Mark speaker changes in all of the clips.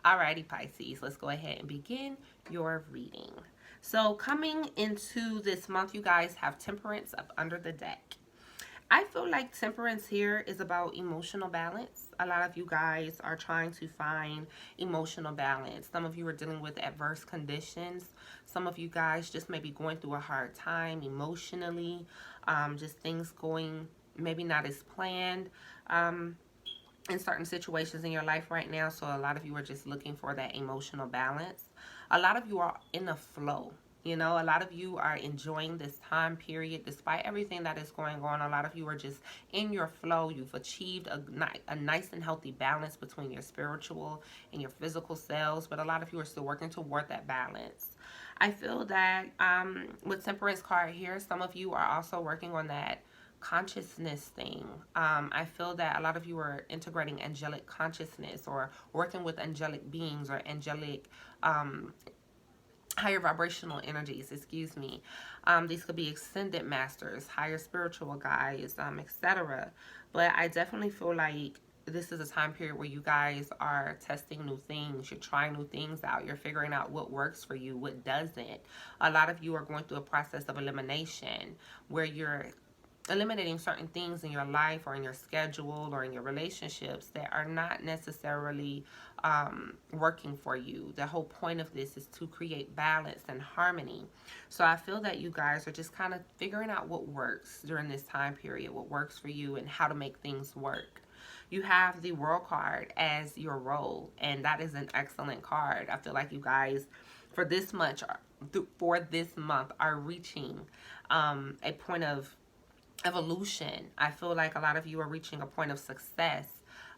Speaker 1: Alrighty, Pisces, let's go ahead and begin your reading. So, coming into this month, you guys have Temperance up under the deck. I feel like temperance here is about emotional balance. A lot of you guys are trying to find emotional balance. Some of you are dealing with adverse conditions. Some of you guys just may be going through a hard time emotionally, just things going maybe not as planned. In certain situations in your life right now. So a lot of you are just looking for that emotional balance. A lot of you are in a flow. You know, a lot of you are enjoying this time period despite everything that is going on. A lot of you are just in your flow. You've achieved a nice and healthy balance between your spiritual and your physical selves, but a lot of you are still working toward that balance. I feel that with Temperance card here, some of you are also working on that consciousness thing. I feel that a lot of you are integrating angelic consciousness or working with angelic beings or angelic higher vibrational energies, excuse me. These could be ascended masters, higher spiritual guides, etc. But I definitely feel like this is a time period where you guys are testing new things. You're trying new things out. You're figuring out what works for you, what doesn't. A lot of you are going through a process of elimination where you're eliminating certain things in your life or in your schedule or in your relationships that are not necessarily working for you. The whole point of this is to create balance and harmony. So I feel that you guys are just kind of figuring out what works during this time period, what works for you and how to make things work. You have the World card as your role, and that is an excellent card. I feel like you guys for this month are reaching a point of evolution. I feel like a lot of you are reaching a point of success.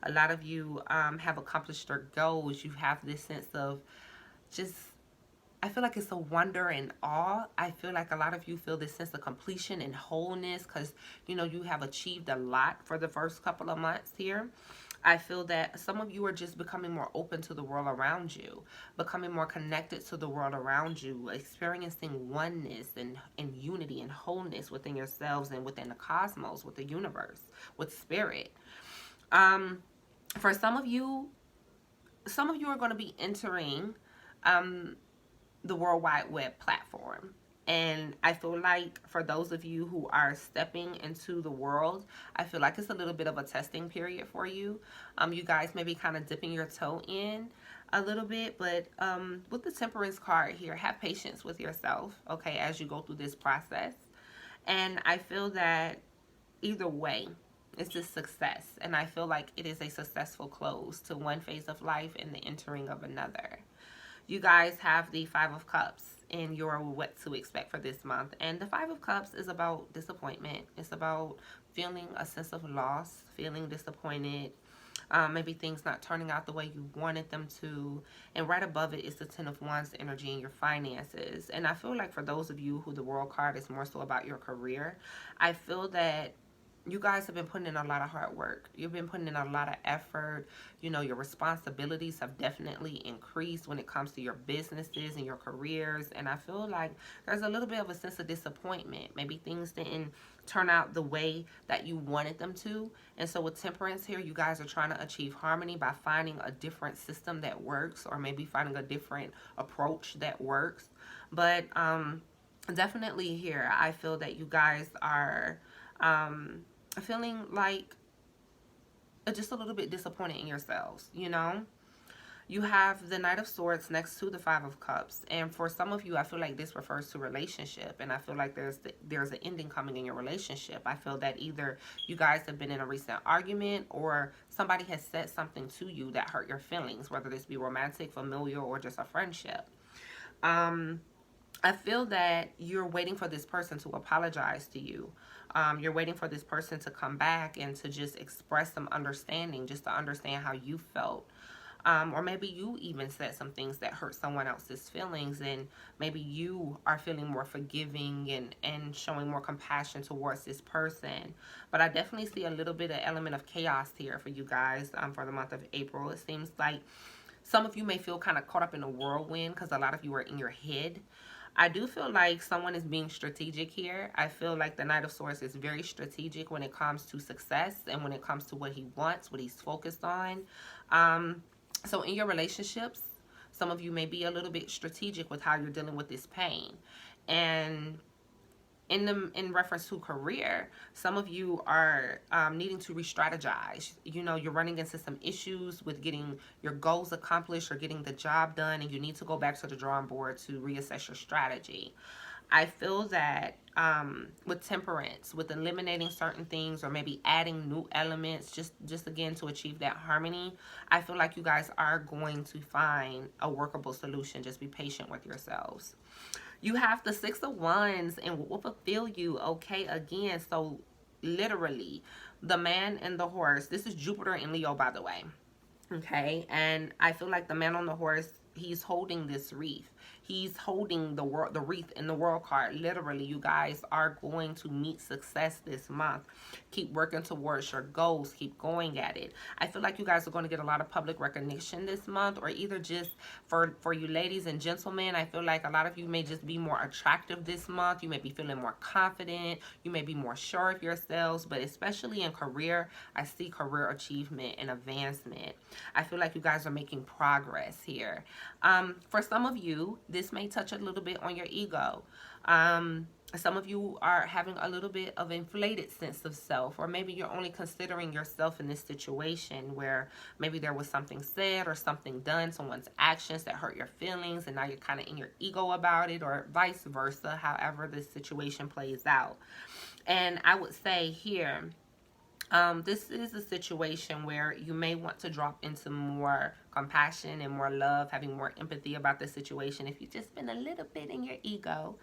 Speaker 1: A lot of you have accomplished your goals. You have this sense of just, I feel like it's a wonder and awe. I feel like a lot of you feel this sense of completion and wholeness because, you know, you have achieved a lot for the first couple of months here. I feel that some of you are just becoming more open to the world around you, becoming more connected to the world around you, experiencing oneness and unity and wholeness within yourselves and within the cosmos, with the universe, with spirit. Um, for some of you are going to be entering um, the World Wide Web platform. And I feel like for those of you who are stepping into the world, I feel like it's a little bit of a testing period for you. You guys may be kind of dipping your toe in a little bit, but with the Temperance card here, have patience with yourself, okay, as you go through this process. And I feel that either way, it's a success. And I feel like it is a successful close to one phase of life and the entering of another. You guys have the Five of Cups in your what to expect for this month. And the Five of Cups is about disappointment. It's about feeling a sense of loss, feeling disappointed, maybe things not turning out the way you wanted them to. And right above it is the Ten of Wands energy in your finances. And I feel like for those of you who the World card is more so about your career, I feel that you guys have been putting in a lot of hard work. You've been putting in a lot of effort. You know, your responsibilities have definitely increased when it comes to your businesses and your careers. And I feel like there's a little bit of a sense of disappointment. Maybe things didn't turn out the way that you wanted them to. And so with Temperance here, you guys are trying to achieve harmony by finding a different system that works, or maybe finding a different approach that works. But definitely here, I feel that you guys are feeling like just a little bit disappointed in yourselves, you know? You have the Knight of Swords next to the Five of Cups. And for some of you, I feel like this refers to relationship. And I feel like there's an ending coming in your relationship. I feel that either you guys have been in a recent argument or somebody has said something to you that hurt your feelings, whether this be romantic, familial, or just a friendship. I feel that you're waiting for this person to apologize to you. You're waiting for this person to come back and to just express some understanding, just to understand how you felt. Or maybe you even said some things that hurt someone else's feelings, and maybe you are feeling more forgiving and showing more compassion towards this person. But I definitely see a little bit of element of chaos here for you guys for the month of April. It seems like some of you may feel kind of caught up in a whirlwind because a lot of you are in your head. I do feel like someone is being strategic here. I feel like the Knight of Swords is very strategic when it comes to success and when it comes to what he wants, what he's focused on. So in your relationships, some of you may be a little bit strategic with how you're dealing with this pain. And in reference to career, some of you are needing to re-strategize. You know, you're running into some issues with getting your goals accomplished or getting the job done, and you need to go back to the drawing board to reassess your strategy. I feel that with temperance, with eliminating certain things or maybe adding new elements, just again to achieve that harmony, I feel like you guys are going to find a workable solution. Just be patient with yourselves. You have the Six of Wands and what will fulfill you, okay? Again, so literally, the man and the horse. This is Jupiter and Leo, by the way. Okay, and I feel like the man on the horse, he's holding this wreath. He's holding the wreath in the world card. Literally, you guys are going to meet success this month. Keep working towards your goals. Keep going at it. I feel like you guys are going to get a lot of public recognition this month, or either just for you ladies and gentlemen, I feel like a lot of you may just be more attractive this month. You may be feeling more confident. You may be more sure of yourselves, but especially in career, I see career achievement and advancement. I feel like you guys are making progress here. For some of you, this may touch a little bit on your ego. Some of you are having a little bit of inflated sense of self, or maybe you're only considering yourself in this situation where maybe there was something said or something done, someone's actions that hurt your feelings, and now you're kind of in your ego about it, or vice versa, however this situation plays out. And I would say here, this is a situation where you may want to drop into more compassion and more love, having more empathy about the situation if you've just been a little bit in your ego.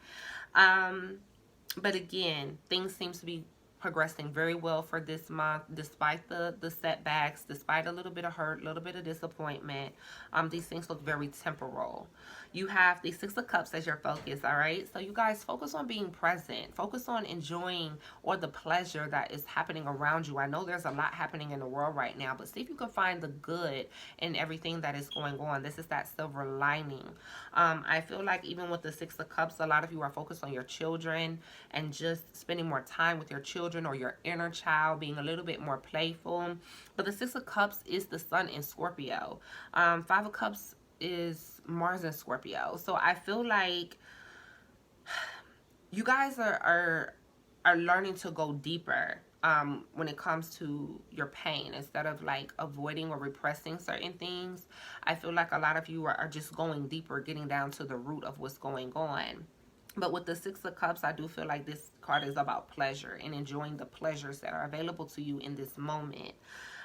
Speaker 1: But again, things seem to be progressing very well for this month, despite the setbacks, despite a little bit of hurt, a little bit of disappointment. These things look very temporal. You have the Six of Cups as your focus, all right? So you guys focus on being present. Focus on enjoying or the pleasure that is happening around you. I know there's a lot happening in the world right now, but see if you can find the good in everything that is going on. This is that silver lining. I feel like even with the Six of Cups, a lot of you are focused on your children and just spending more time with your children or your inner child, being a little bit more playful. But the Six of Cups is the sun in Scorpio. Five of Cups is Mars in Scorpio. So I feel like you guys are learning to go deeper when it comes to your pain, instead of like avoiding or repressing certain things. I feel like a lot of you are just going deeper, getting down to the root of what's going on. But with the Six of Cups, I do feel like this card is about pleasure and enjoying the pleasures that are available to you in this moment.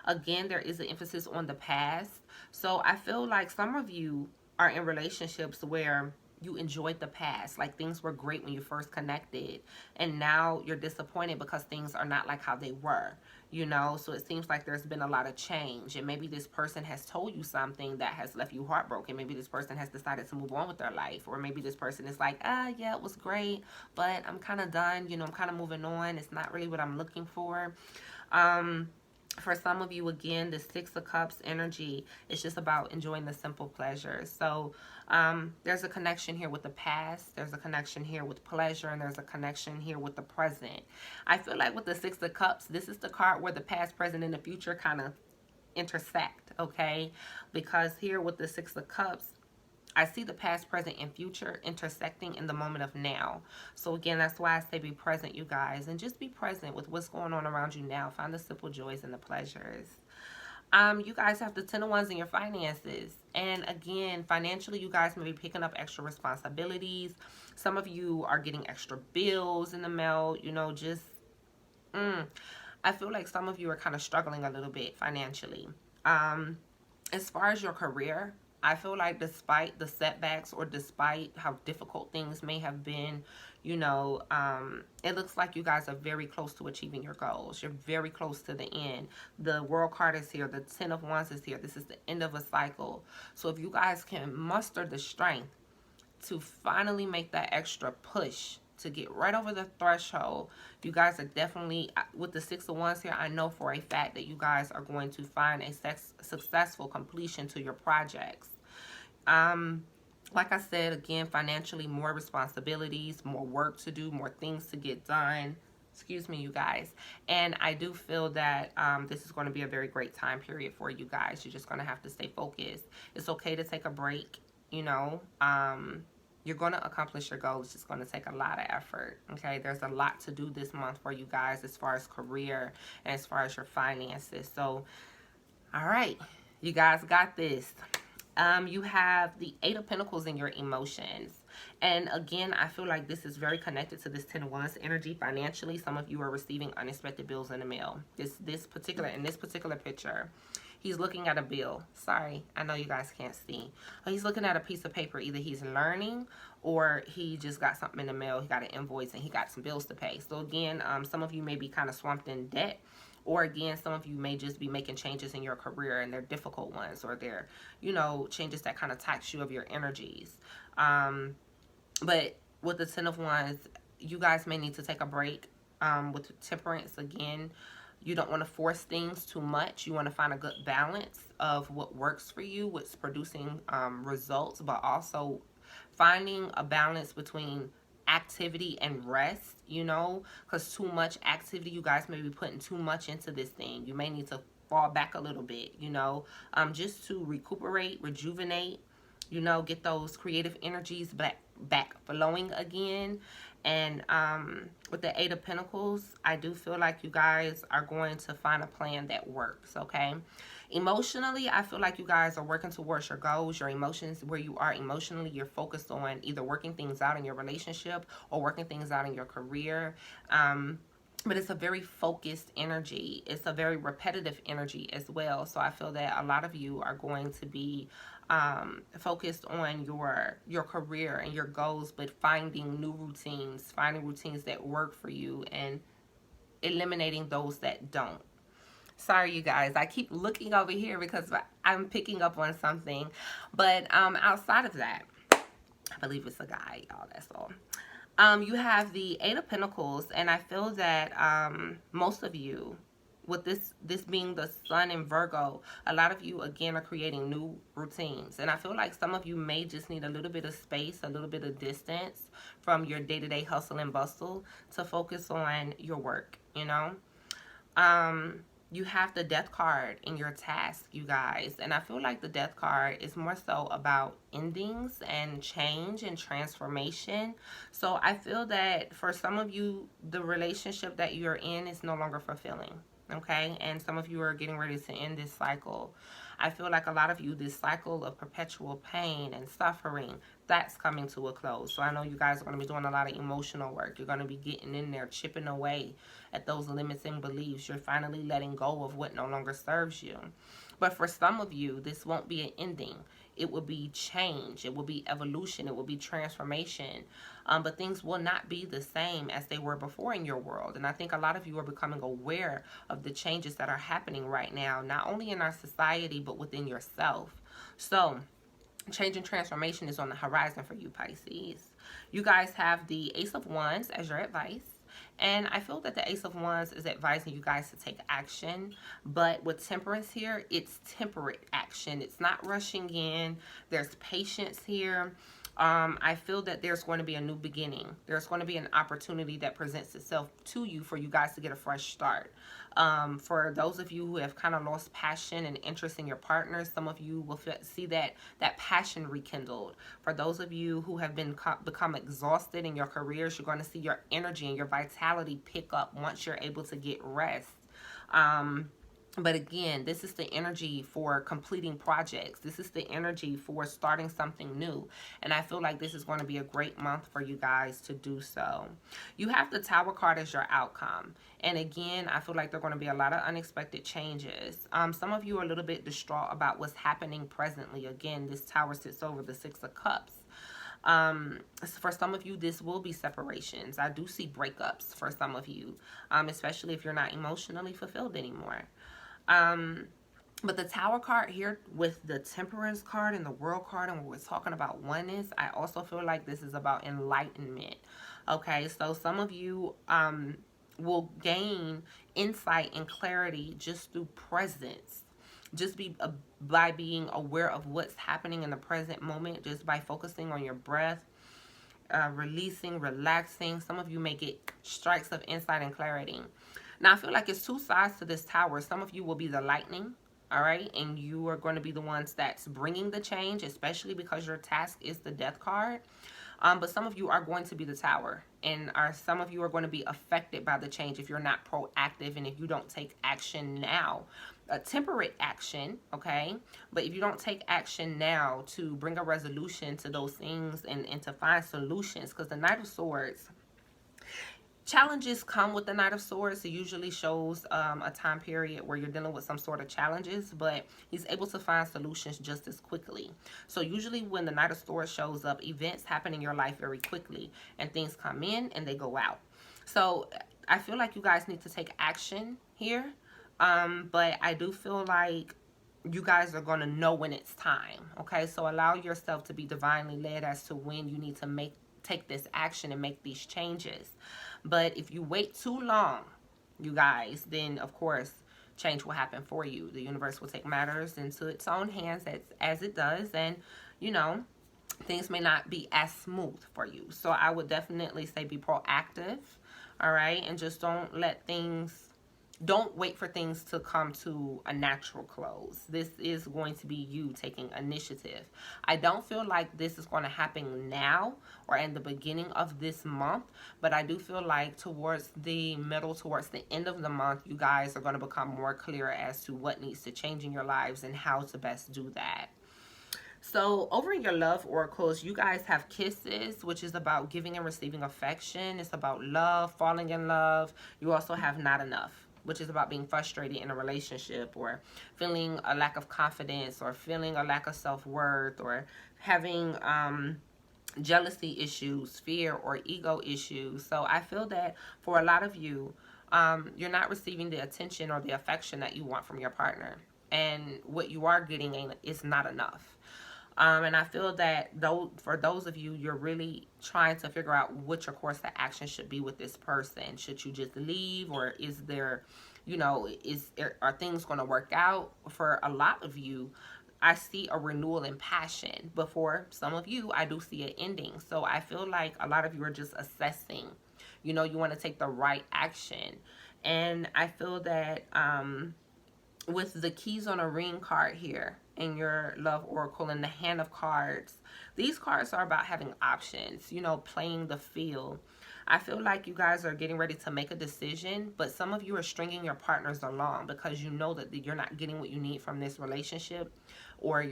Speaker 1: Again, there is an emphasis on the past. So I feel like some of you are in relationships where you enjoyed the past, like things were great when you first connected, and now you're disappointed because things are not like how they were, you know. So it seems like there's been a lot of change, and maybe this person has told you something that has left you heartbroken. Maybe this person has decided to move on with their life, or maybe this person is like, yeah, it was great, but I'm kind of done, you know, I'm kind of moving on. It's not really what I'm looking for. For some of you, again, the Six of Cups energy is just about enjoying the simple pleasures. So there's a connection here with the past, there's a connection here with pleasure, and there's a connection here with the present. I feel like with the Six of Cups, this is the card where the past, present, and the future kind of intersect, okay? Because here with the Six of Cups, I see the past, present, and future intersecting in the moment of now. So again, that's why I say be present, you guys, and just be present with what's going on around you now. Find the simple joys and the pleasures. You guys have the Ten of Wands in your finances. And again, financially, you guys may be picking up extra responsibilities. Some of you are getting extra bills in the mail, you know, just, I feel like some of you are kind of struggling a little bit financially. As far as your career, I feel like despite the setbacks or despite how difficult things may have been, you know, it looks like you guys are very close to achieving your goals. You're very close to the end. The World card is here. The Ten of Wands is here. This is the end of a cycle. So if you guys can muster the strength to finally make that extra push to get right over the threshold, you guys are definitely, with the Six of Wands here, I know for a fact that you guys are going to find a successful completion to your projects. Like I said, again, financially, more responsibilities, more work to do, more things to get done. Excuse me, you guys. And I do feel that this is going to be a very great time period for you guys. You're just going to have to stay focused. It's okay to take a break, you know. You're going to accomplish your goals. It's just going to take a lot of effort. Okay, there's a lot to do this month for you guys as far as career and as far as your finances. So, all right, you guys got this. You have the Eight of Pentacles in your emotions. And again, I feel like this is very connected to this Ten of Wands energy financially. Some of you are receiving unexpected bills in the mail. In this particular picture, he's looking at a bill. Sorry, I know you guys can't see. He's looking at a piece of paper. Either he's learning or he just got something in the mail. He got an invoice and he got some bills to pay. So again, some of you may be kind of swamped in debt. Or again, some of you may just be making changes in your career and they're difficult ones, or they're, you know, changes that kind of tax you of your energies. But with the Ten of Wands, you guys may need to take a break. With Temperance, again, you don't want to force things too much. You want to find a good balance of what works for you, what's producing results, but also finding a balance between activity and rest, you know, because too much activity, you guys may be putting too much into this thing. You may need to fall back a little bit, you know, just to recuperate, rejuvenate, you know, get those creative energies back flowing again. And with the Eight of Pentacles, I do feel like you guys are going to find a plan that works, okay? Emotionally, I feel like you guys are working towards your goals, your emotions, where you are emotionally. You're focused on either working things out in your relationship or working things out in your career. But it's a very focused energy. It's a very repetitive energy as well. So I feel that a lot of you are going to be focused on your career and your goals, but finding new routines, finding routines that work for you and eliminating those that don't. Sorry, you guys. I keep looking over here because I'm picking up on something. But outside of that, I believe it's a guy, y'all. That's all. You have the Eight of Pentacles, and I feel that most of you, with this being the Sun in Virgo, a lot of you, again, are creating new routines. And I feel like some of you may just need a little bit of space, a little bit of distance from your day-to-day hustle and bustle to focus on your work, you know? You have the Death card in your task, you guys. And I feel like the Death card is more so about endings and change and transformation. So I feel that for some of you, the relationship that you're in is no longer fulfilling, okay? And some of you are getting ready to end this cycle. I feel like a lot of you, this cycle of perpetual pain and suffering, that's coming to a close. So I know you guys are going to be doing a lot of emotional work. You're going to be getting in there, chipping away at those limiting beliefs. You're finally letting go of what no longer serves you. But for some of you, this won't be an ending. It will be change. It will be evolution. It will be transformation. But things will not be the same as they were before in your world. And I think a lot of you are becoming aware of the changes that are happening right now, not only in our society, but within yourself. So change and transformation is on the horizon for you, Pisces. You guys have the Ace of Wands as your advice. And I feel that the Ace of Wands is advising you guys to take action. But with Temperance here, it's temperate action. It's not rushing in. There's patience here. I feel that there's going to be a new beginning. There's going to be an opportunity that presents itself to you for you guys to get a fresh start. For those of you who have kind of lost passion and interest in your partners, some of you will see that passion rekindled. For those of you who have become exhausted in your careers, you're going to see your energy and your vitality pick up once you're able to get rest. But again, this is the energy for completing projects. This is the energy for starting something new. And I feel like this is going to be a great month for you guys to do so. You have the Tower card as your outcome. And again, I feel like there are going to be a lot of unexpected changes. Some of you are a little bit distraught about what's happening presently. Again, this Tower sits over the Six of Cups. For some of you, this will be separations. I do see breakups for some of you, especially if you're not emotionally fulfilled anymore. But the Tower card here with the Temperance card and the World card, and we're talking about oneness, I also feel like this is about enlightenment. Okay, so some of you will gain insight and clarity just through presence. Just by being aware of what's happening in the present moment, just by focusing on your breath, releasing, relaxing. Some of you may get strikes of insight and clarity. Now, I feel like it's two sides to this tower. Some of you will be the lightning, all right? And you are going to be the ones that's bringing the change, especially because your task is the death card. But some of you are going to be the tower, and some of you are going to be affected by the change if you're not proactive and if you don't take action now. A temperate action, okay? But if you don't take action now to bring a resolution to those things and to find solutions, because the Knight of Swords, challenges come with the Knight of Swords. It usually shows a time period where you're dealing with some sort of challenges, but he's able to find solutions just as quickly. So usually when the Knight of Swords shows up, events happen in your life very quickly, and things come in and they go out. So I feel like you guys need to take action here. But I do feel like you guys are going to know when it's time. Okay, so allow yourself to be divinely led as to when you need to take this action and make these changes. But if you wait too long, you guys, then of course change will happen for you. The universe will take matters into its own hands as it does, and you know, things may not be as smooth for you. So I would definitely say be proactive, all right, and just don't wait for things to come to a natural close. This is going to be you taking initiative. I don't feel like this is going to happen now or in the beginning of this month, but I do feel like towards the middle, towards the end of the month, you guys are going to become more clear as to what needs to change in your lives and how to best do that. So over in your love oracles, you guys have Kisses, which is about giving and receiving affection. It's about love, falling in love. You also have Not Enough, which is about being frustrated in a relationship or feeling a lack of confidence or feeling a lack of self-worth or having jealousy issues, fear, or ego issues. So I feel that for a lot of you, you're not receiving the attention or the affection that you want from your partner. And what you are getting is not enough. And I feel that for those of you, you're really trying to figure out what your course of action should be with this person. Should you just leave, or is there, are things going to work out? For a lot of you, I see a renewal in passion. But for some of you, I do see an ending. So I feel like a lot of you are just assessing. You want to take the right action. And I feel that with the Keys on a Ring card here in your love oracle and the Hand of Cards, these cards are about having options, playing the field. I feel like you guys are getting ready to make a decision, but some of you are stringing your partners along because you know that you're not getting what you need from this relationship, or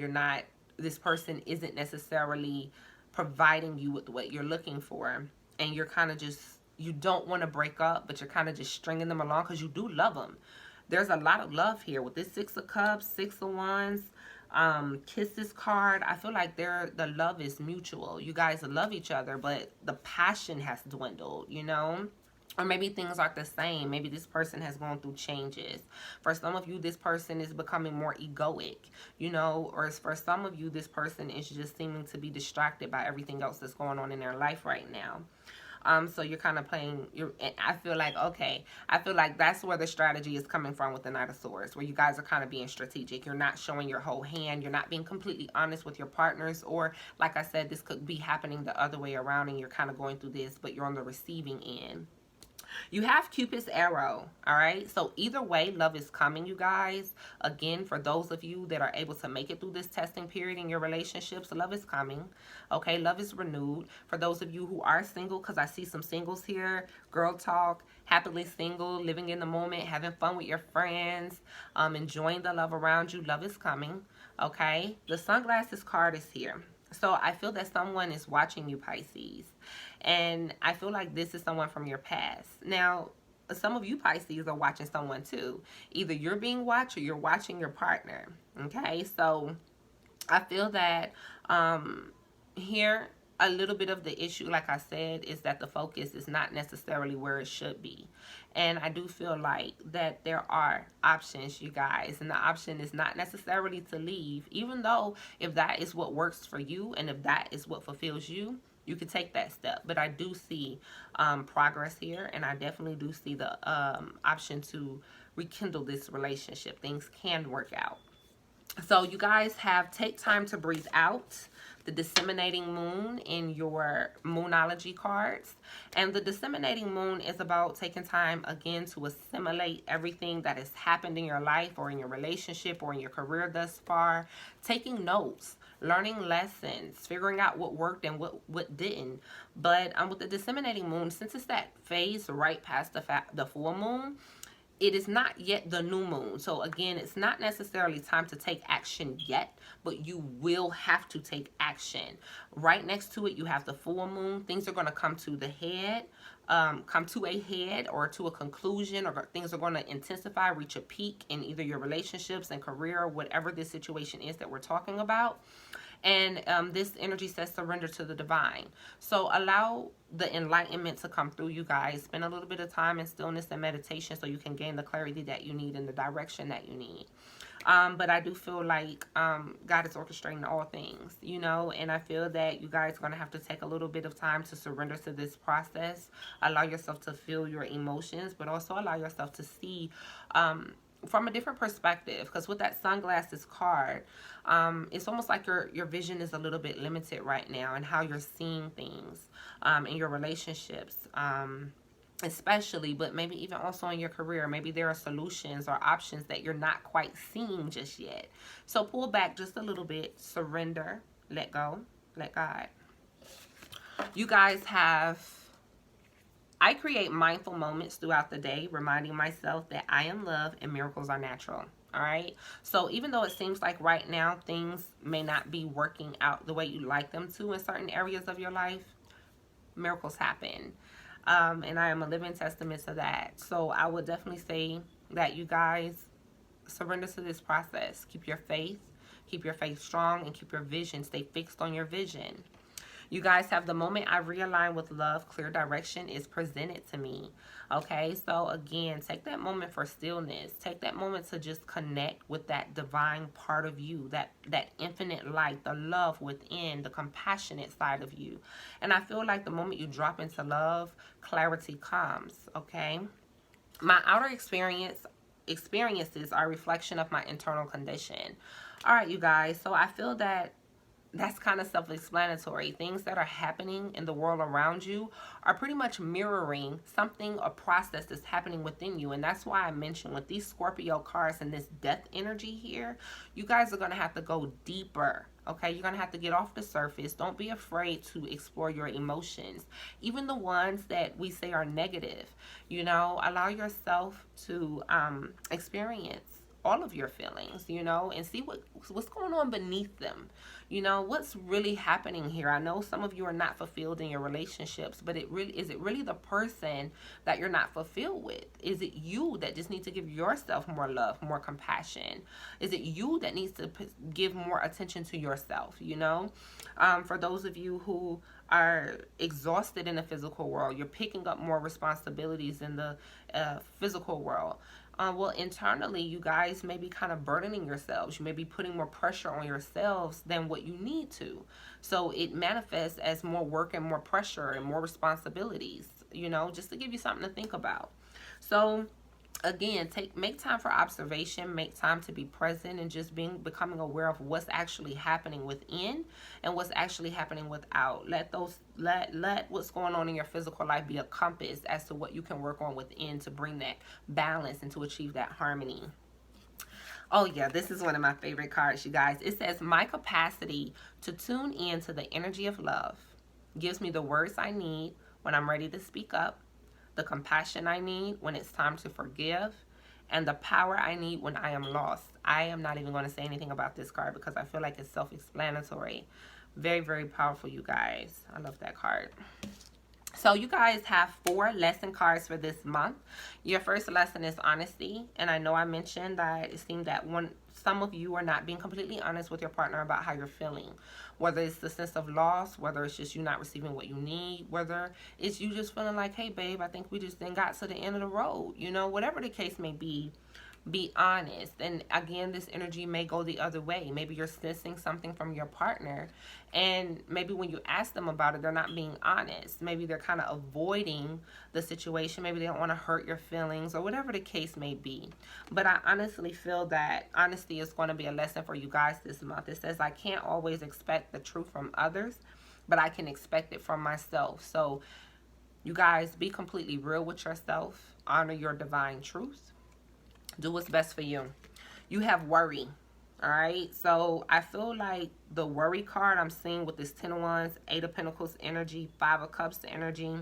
Speaker 1: this person isn't necessarily providing you with what you're looking for, and you're kind of you don't want to break up, but you're kind of just stringing them along because you do love them. There's a lot of love here with this Six of Cups, Six of Wands, Kisses card. I feel like the love is mutual. You guys love each other, but the passion has dwindled, Or maybe things aren't the same. Maybe this person has gone through changes. For some of you, this person is becoming more egoic, Or for some of you, this person is just seeming to be distracted by everything else that's going on in their life right now. So you're kind of playing, I feel like that's where the strategy is coming from with the Knight of Swords, where you guys are kind of being strategic. You're not showing your whole hand. You're not being completely honest with your partners, or like I said, this could be happening the other way around and you're kind of going through this, but you're on the receiving end. You have Cupid's arrow, all right? So either way, love is coming, you guys. Again, for those of you that are able to make it through this testing period in your relationships, love is coming, okay? Love is renewed. For those of you who are single, because I see some singles here, girl talk, happily single, living in the moment, having fun with your friends, enjoying the love around you, love is coming, okay? The sunglasses card is here. So I feel that someone is watching you, Pisces. And I feel like this is someone from your past. Now, some of you Pisces are watching someone too. Either you're being watched or you're watching your partner. Okay, so I feel that here, a little bit of the issue, like I said, is that the focus is not necessarily where it should be. And I do feel like that there are options, you guys. And the option is not necessarily to leave, even though if that is what works for you and if that is what fulfills you, you could take that step. But I do see progress here, and I definitely do see the option to rekindle this relationship. Things can work out. So you guys have take time to breathe out. The disseminating moon in your moonology cards. And the disseminating moon is about taking time again to assimilate everything that has happened in your life or in your relationship or in your career thus far. Taking notes, learning lessons, figuring out what worked and what didn't. But with the disseminating moon, since it's that phase right past the full moon, it is not yet the new moon. So again, it's not necessarily time to take action yet, but you will have to take action. Right next to it, you have the full moon. Things are going to come to the head, come to a head or to a conclusion, or things are going to intensify, reach a peak in either your relationships and career, or whatever this situation is that we're talking about. And this energy says surrender to the divine. So allow the enlightenment to come through, you guys. Spend a little bit of time in stillness and meditation so you can gain the clarity that you need and the direction that you need. But I do feel like God is orchestrating all things, you know, and I feel that you guys are going to have to take a little bit of time to surrender to this process. Allow yourself to feel your emotions, but also allow yourself to see from a different perspective, because with that sunglasses card, it's almost like your vision is a little bit limited right now and how you're seeing things in your relationships, especially, but maybe even also in your career. Maybe there are solutions or options that you're not quite seeing just yet. So pull back just a little bit, surrender, let go, let God. You guys have, I create mindful moments throughout the day, reminding myself that I am love and miracles are natural. All right. So even though it seems like right now things may not be working out the way you like them to in certain areas of your life, miracles happen. And I am a living testament to that. So I would definitely say that you guys surrender to this process. Keep your faith strong, and keep your vision. Stay fixed on your vision. You guys have the moment I realign with love, clear direction is presented to me. Okay, so again, take that moment for stillness. Take that moment to just connect with that divine part of you, that infinite light, the love within, the compassionate side of you. And I feel like the moment you drop into love, clarity comes, okay? My outer experiences are a reflection of my internal condition. All right, you guys, so I feel that that's kind of self-explanatory. Things that are happening in the world around you are pretty much mirroring something, a process that's happening within you. And that's why I mentioned with these Scorpio cards and this death energy here, you guys are going to have to go deeper. Okay, you're going to have to get off the surface. Don't be afraid to explore your emotions, even the ones that we say are negative. You know, allow yourself to experience all of your feelings, you know, and see what's going on beneath them. You know, what's really happening here? I know some of you are not fulfilled in your relationships, but is it really the person that you're not fulfilled with? Is it you that just needs to give yourself more love, more compassion? Is it you that needs to give more attention to yourself, you know? For those of you who are exhausted in the physical world, you're picking up more responsibilities in the physical world. Well, internally, you guys may be kind of burdening yourselves. You may be putting more pressure on yourselves than what you need to. So it manifests as more work and more pressure and more responsibilities, you know, just to give you something to think about. So again, make time for observation, make time to be present, and just becoming aware of what's actually happening within and what's actually happening without. Let what's going on in your physical life be a compass as to what you can work on within to bring that balance and to achieve that harmony. Oh yeah, this is one of my favorite cards, you guys. It says, my capacity to tune in to the energy of love gives me the words I need when I'm ready to speak up, the compassion I need when it's time to forgive, and the power I need when I am lost. I am not even going to say anything about this card because I feel like it's self-explanatory. Very, very powerful, you guys. I love that card. So you guys have 4 lesson cards for this month. Your first lesson is honesty. And I know I mentioned that it seemed that some of you are not being completely honest with your partner about how you're feeling. Whether it's the sense of loss, whether it's just you not receiving what you need, whether it's you just feeling like, hey, babe, I think we just then got to the end of the road. You know, whatever the case may be, Be honest. And again, this energy may go the other way. Maybe you're sensing something from your partner, and maybe when you ask them about it, they're not being honest. Maybe they're kind of avoiding the situation. Maybe they don't want to hurt your feelings, or whatever the case may be. But I honestly feel that honesty is going to be a lesson for you guys this month. It says I can't always expect the truth from others, but I can expect it from myself. So you guys, be completely real with yourself. Honor your divine truth. Do what's best for you. You have worry. All right. So I feel like the worry card I'm seeing with this 10 of Wands, 8 of Pentacles energy, 5 of Cups energy.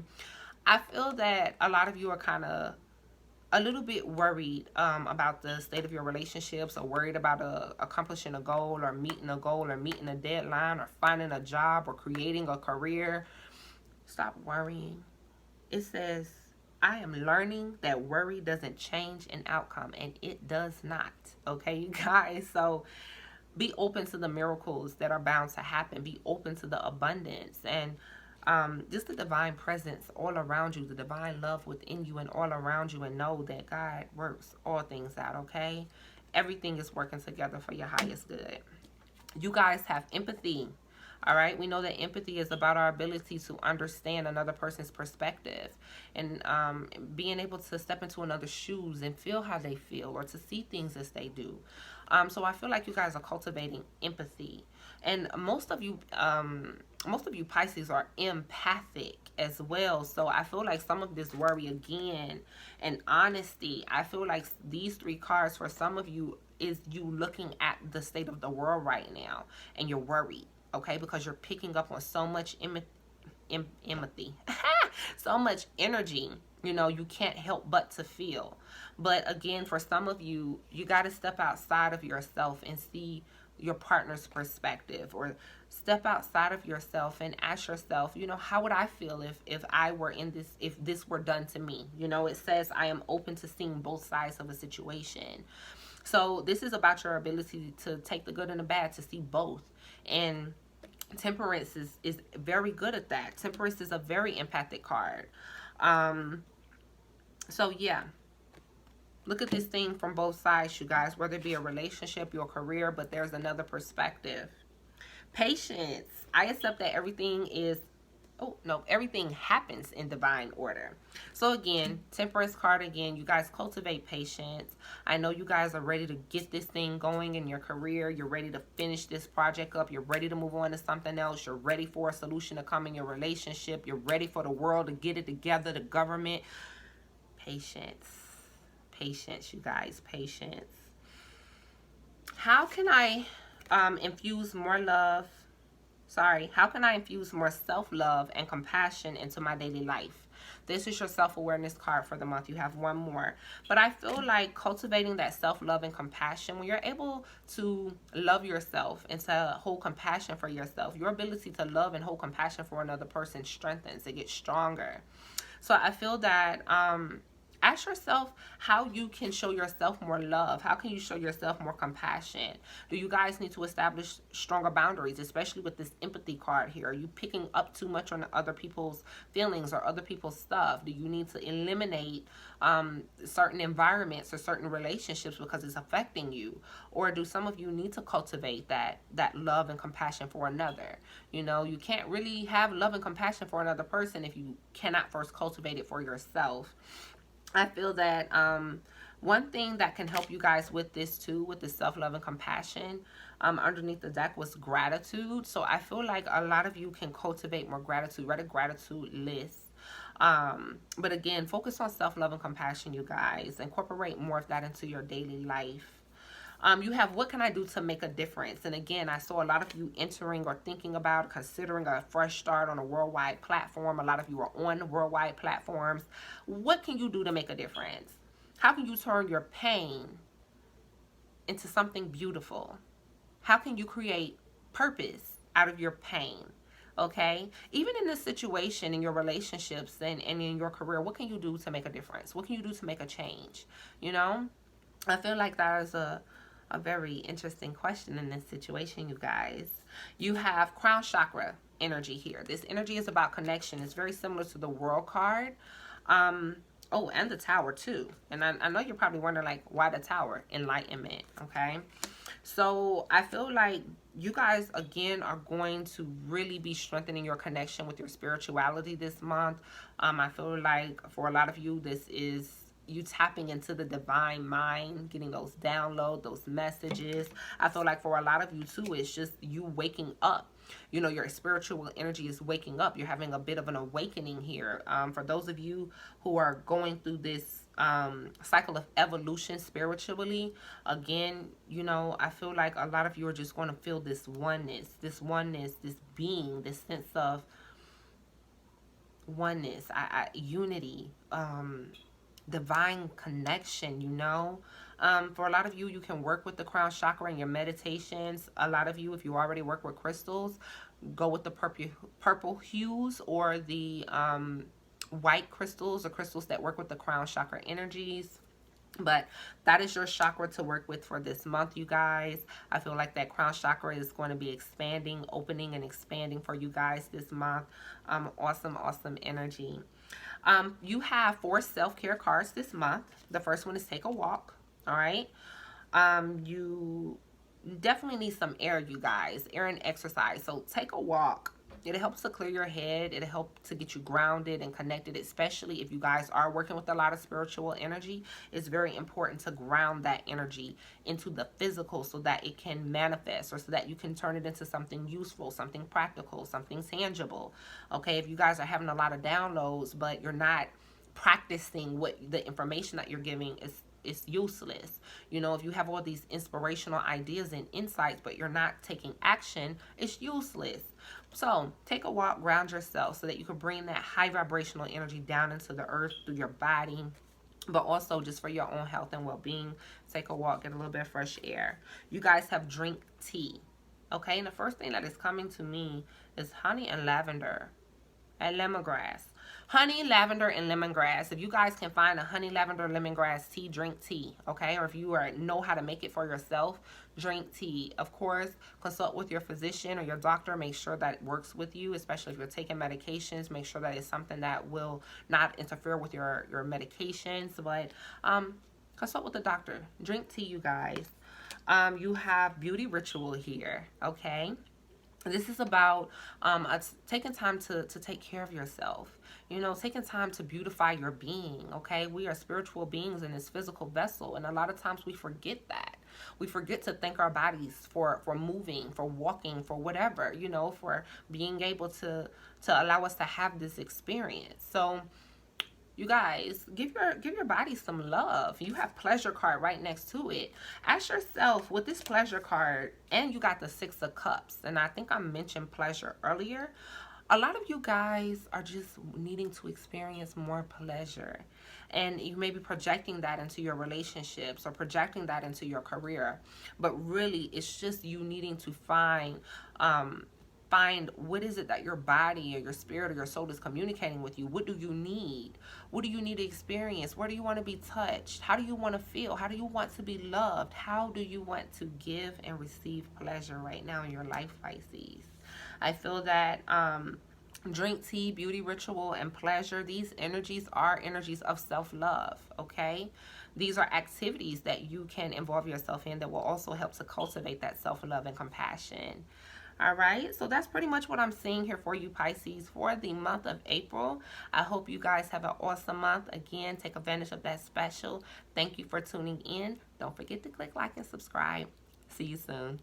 Speaker 1: I feel that a lot of you are kind of a little bit worried about the state of your relationships, or worried about accomplishing a goal, or meeting a goal, or meeting a deadline, or finding a job, or creating a career. Stop worrying. It says, I am learning that worry doesn't change an outcome, and it does not. Okay, you guys? So be open to the miracles that are bound to happen. Be open to the abundance and just the divine presence all around you, the divine love within you and all around you, and know that God works all things out, okay? Everything is working together for your highest good. You guys have empathy. All right, we know that empathy is about our ability to understand another person's perspective, and being able to step into another's shoes and feel how they feel, or to see things as they do. So I feel like you guys are cultivating empathy, and most of you Pisces are empathic as well. So I feel like some of this worry again and honesty. I feel like these 3 cards for some of you is you looking at the state of the world right now, and you're worried. Okay, because you're picking up on so much empathy, so much energy, you know, you can't help but to feel. But again, for some of you, you got to step outside of yourself and see your partner's perspective, or step outside of yourself and ask yourself, you know, how would I feel if I were in this, if this were done to me? You know, it says I am open to seeing both sides of a situation. So this is about your ability to take the good and the bad, to see both. And Temperance is very good at that. Temperance is a very empathic card. So yeah, look at this thing from both sides, you guys, whether it be a relationship, your career, but there's another perspective. Patience. I accept that everything is, everything happens in divine order. So again, Temperance card again, you guys cultivate patience. I know you guys are ready to get this thing going in your career. You're ready to finish this project up. You're ready to move on to something else. You're ready for a solution to come in your relationship. You're ready for the world to get it together, the government. Patience. Patience, you guys. Patience. How can I infuse more love? How can I infuse more self-love and compassion into my daily life? This is your self-awareness card for the month. You have one more. But I feel like cultivating that self-love and compassion, when you're able to love yourself and to hold compassion for yourself, your ability to love and hold compassion for another person strengthens. It gets stronger. So I feel that ask yourself how you can show yourself more love. How can you show yourself more compassion? Do you guys need to establish stronger boundaries, especially with this empathy card here? Are you picking up too much on other people's feelings or other people's stuff? Do you need to eliminate certain environments or certain relationships because it's affecting you? Or do some of you need to cultivate that love and compassion for another? You know, you can't really have love and compassion for another person if you cannot first cultivate it for yourself. I feel that one thing that can help you guys with this too, with the self-love and compassion, underneath the deck was gratitude. So I feel like a lot of you can cultivate more gratitude, write a gratitude list. But again, focus on self-love and compassion, you guys. Incorporate more of that into your daily life. You have, what can I do to make a difference? And again, I saw a lot of you entering or thinking about, considering a fresh start on a worldwide platform. A lot of you are on worldwide platforms. What can you do to make a difference? How can you turn your pain into something beautiful? How can you create purpose out of your pain? Okay? Even in this situation, in your relationships and in your career, what can you do to make a difference? What can you do to make a change? You know? I feel like that is a very interesting question in this situation, you guys. You have crown chakra energy here. This energy is about connection. It's very similar to the world card. Oh, and the tower too. And I know you're probably wondering, like, why the tower? Enlightenment, okay? So I feel like you guys, again, are going to really be strengthening your connection with your spirituality this month. I feel like for a lot of you, this is you tapping into the divine mind, getting those downloads, those messages. I feel like for a lot of you too, it's just you waking up. You know, your spiritual energy is waking up. You're having a bit of an awakening here. For those of you who are going through this cycle of evolution spiritually, again, you know, I feel like a lot of you are just going to feel this oneness, this being, this sense of oneness, unity, divine connection, you know. For a lot of you, you can work with the crown chakra in your meditations. A lot of you, if you already work with crystals, go with the purple hues or the white crystals or crystals that work with the crown chakra energies. But that is your chakra to work with for this month, you guys. I feel like that crown chakra is going to be expanding, opening, and expanding for you guys this month. Awesome energy. You have 4 self-care cards this month. The first one is take a walk. All right. You definitely need some air, you guys. Air and exercise. So take a walk. It helps to clear your head. It'll help to get you grounded and connected, especially if you guys are working with a lot of spiritual energy. It's very important to ground that energy into the physical so that it can manifest, or so that you can turn it into something useful, something practical, something tangible. Okay, if you guys are having a lot of downloads, but you're not practicing what the information that you're giving, is it's useless. You know, if you have all these inspirational ideas and insights, but you're not taking action, it's useless. So take a walk, ground yourself so that you can bring that high vibrational energy down into the earth through your body, but also just for your own health and well-being. Take a walk, get a little bit of fresh air. You guys have drink tea. Okay, and the first thing that is coming to me is honey and lavender and lemongrass. Honey, lavender, and lemongrass. If you guys can find a honey, lavender, lemongrass tea, drink tea, okay? Or if you know how to make it for yourself, drink tea. Of course, consult with your physician or your doctor. Make sure that it works with you, especially if you're taking medications. Make sure that it's something that will not interfere with your medications. But consult with the doctor. Drink tea, you guys. You have beauty ritual here, okay? This is about taking time to take care of yourself. You know, taking time to beautify your being, okay? We are spiritual beings in this physical vessel, and a lot of times we forget that. We forget to thank our bodies for moving, for walking, for whatever, you know, for being able to allow us to have this experience. So you guys, give your body some love. You have pleasure card right next to it. Ask yourself, with this pleasure card, and you got the 6 of cups, and I think I mentioned pleasure earlier. A lot of you guys are just needing to experience more pleasure, and you may be projecting that into your relationships or projecting that into your career, but really it's just you needing to find what is it that your body or your spirit or your soul is communicating with you. What do you need? What do you need to experience? Where do you want to be touched? How do you want to feel? How do you want to be loved? How do you want to give and receive pleasure right now in your life, Pisces? I feel that drink tea, beauty ritual, and pleasure, these energies are energies of self-love, okay? These are activities that you can involve yourself in that will also help to cultivate that self-love and compassion. All right, so that's pretty much what I'm seeing here for you, Pisces, for the month of April. I hope you guys have an awesome month. Again, take advantage of that special. Thank you for tuning in. Don't forget to click like and subscribe. See you soon.